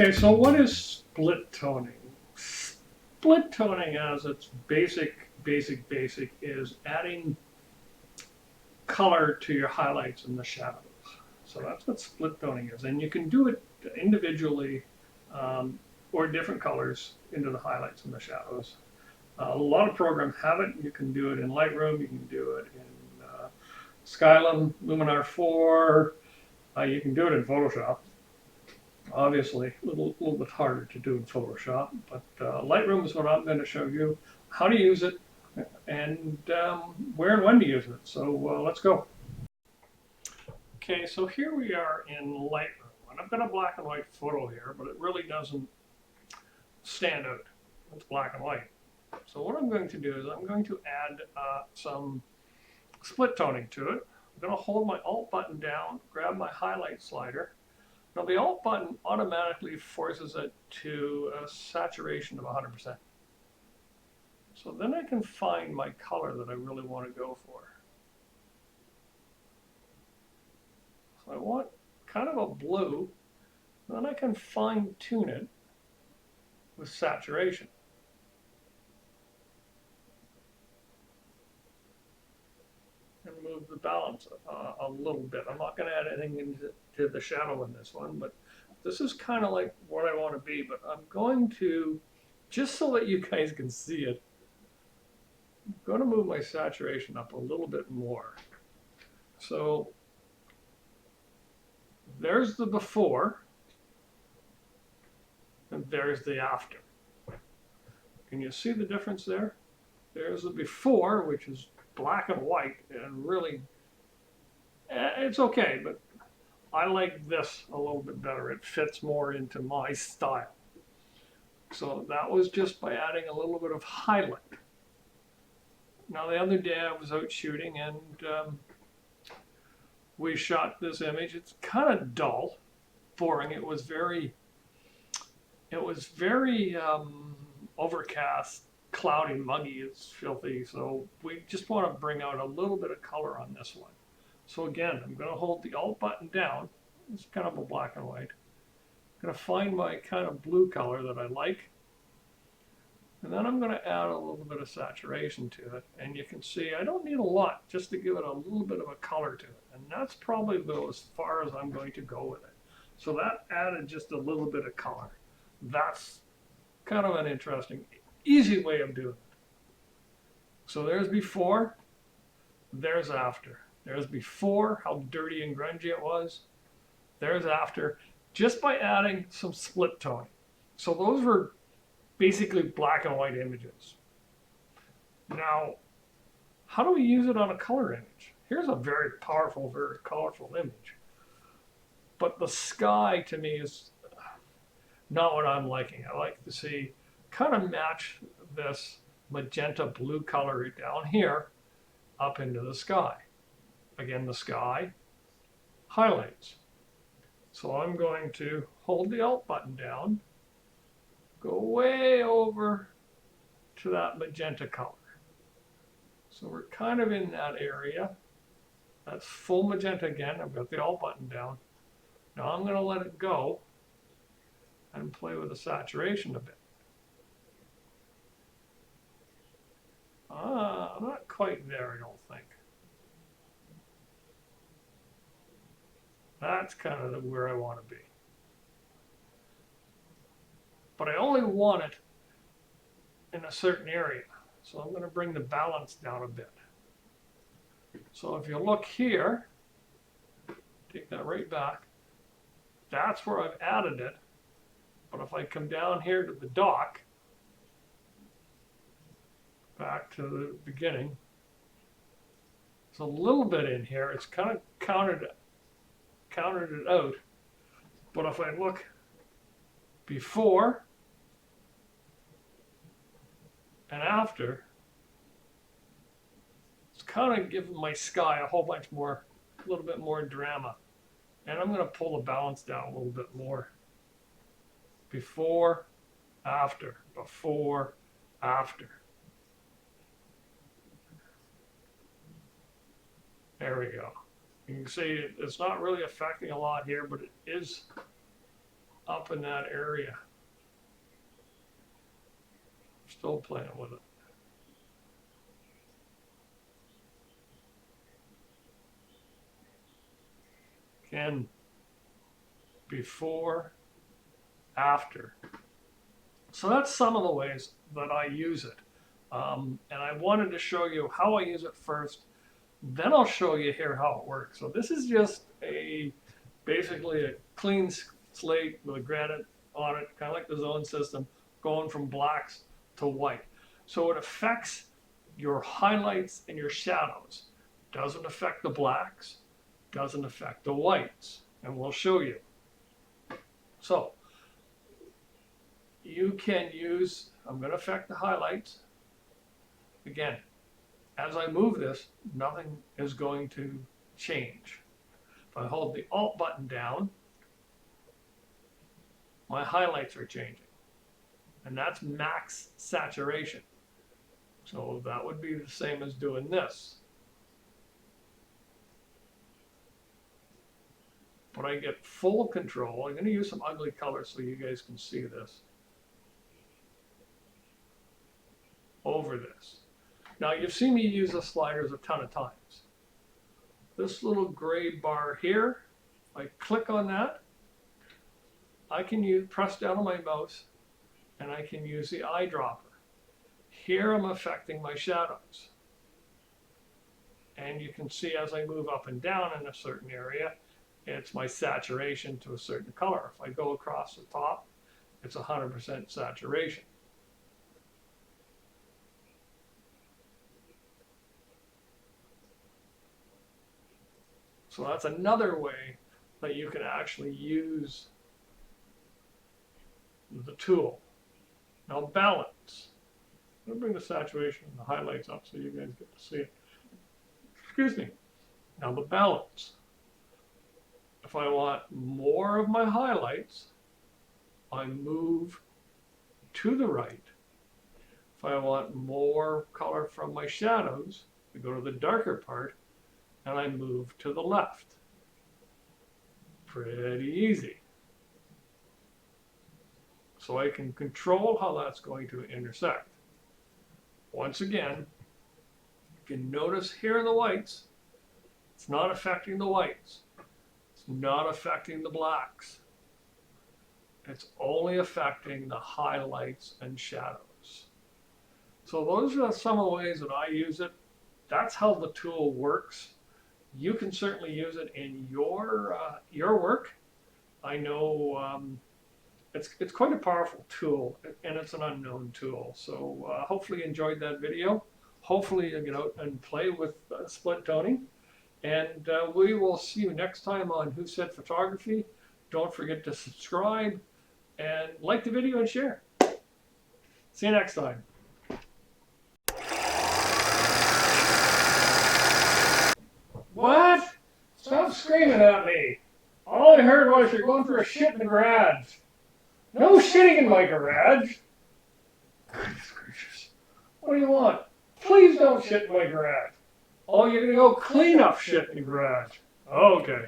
Okay, so what is split toning? Split toning, as its basic is adding color to your highlights and the shadows. So that's what split toning is, and you can do it individually um, or different colors into the highlights and the shadows. A lot of programs have it. You can do it in Lightroom. You can do it in Skylum, Luminar 4. You can do it in Photoshop. Obviously, little bit harder to do in Photoshop, but Lightroom is what I'm going to show you how to use it and where and when to use it. So let's go. Okay, so here we are in Lightroom, and I've got a black and white photo here, but it really doesn't stand out. It's black and white. So what I'm going to do is I'm going to add some split toning to it. I'm going to hold my Alt button down, grab my highlight slider. Now the Alt button automatically forces it to a saturation of 100%. So then I can find my color that I really want to go for. So I want kind of a blue, then I can fine tune it with saturation. And move the balance a little bit. I'm not going to add anything into the shadow in this one, but this is kind of like what I want to be. But I'm going to, just so that you guys can see it, I'm going to move my saturation up a little bit more. So there's the before, and there's the after. Can you see the difference there? There's the before, which is black and white, and really, it's okay, but I like this a little bit better. It fits more into my style. So that was just by adding a little bit of highlight. Now the other day I was out shooting and we shot this image. It's kind of dull, boring. It was very overcast, cloudy, muggy, it's filthy. So we just want to bring out a little bit of color on this one. So again, I'm going to hold the Alt button down. It's kind of a black and white. I'm going to find my kind of blue color that I like. And then I'm going to add a little bit of saturation to it. And you can see I don't need a lot, just to give it a little bit of a color to it. And that's probably as far as I'm going to go with it. So that added just a little bit of color. That's kind of an interesting, easy way of doing it. So there's before, there's after. There's before, how dirty and grungy it was. There's after, just by adding some split toning. So those were basically black and white images. Now, how do we use it on a color image? Here's a very powerful, very colorful image. But the sky, to me, is not what I'm liking. I like to see, kind of match this magenta blue color down here up into the sky. Again, the sky, highlights. So I'm going to hold the Alt button down, go way over to that magenta color. So we're kind of in that area. That's full magenta again. I've got the Alt button down. Now I'm going to let it go and play with the saturation a bit. I'm not quite there, I don't think. That's kind of where I want to be. But I only want it in a certain area. So I'm going to bring the balance down a bit. So if you look here, take that right back, that's where I've added it. But if I come down here to the dock, back to the beginning, there's a little bit in here. It's kind of countered it out. But if I look before and after, it's kind of giving my sky a whole bunch more, a little bit more drama. And I'm going to pull the balance down a little bit more. Before, after, before, after. There we go. You can see it's not really affecting a lot here, but it is up in that area. Still playing with it. Again, before, after. So that's some of the ways that I use it. And I wanted to show you how I use it first. Then I'll show you here how it works. So this is just basically a clean slate with a granite on it, kind of like the zone system, going from blacks to white. So it affects your highlights and your shadows. Doesn't affect the blacks, doesn't affect the whites, and we'll show you. So you can use, I'm going to affect the highlights. Again, as I move this, nothing is going to change. If I hold the Alt button down, my highlights are changing. And that's max saturation. So that would be the same as doing this. But I get full control. I'm going to use some ugly colors so you guys can see this. Over this. Now you've seen me use the sliders a ton of times. This little gray bar here, I click on that, I can press down on my mouse and I can use the eyedropper. Here I'm affecting my shadows. And you can see as I move up and down in a certain area, it's my saturation to a certain color. If I go across the top, it's 100% saturation. So that's another way that you can actually use the tool. Now balance. I'm going to bring the saturation and the highlights up so you guys get to see it. Excuse me. Now the balance. If I want more of my highlights, I move to the right. If I want more color from my shadows, I go to the darker part and I move to the left. Pretty easy. So I can control how that's going to intersect. Once again, you can notice here in the whites, it's not affecting the whites. It's not affecting the blacks. It's only affecting the highlights and shadows. So those are some of the ways that I use it. That's how the tool works. You can certainly use it in your work. I know it's quite a powerful tool, and it's an unknown tool. So hopefully you enjoyed that video. Hopefully you get out and play with split toning. And we will see you next time on Who Said Photography. Don't forget to subscribe and like the video and share. See you next time. What? Stop screaming at me. All I heard was you're going for a shit in the garage. No shitting in my garage. Goodness gracious. What do you want? Please don't shit in my garage. Oh, you're going to go clean up shit in the garage. Okay.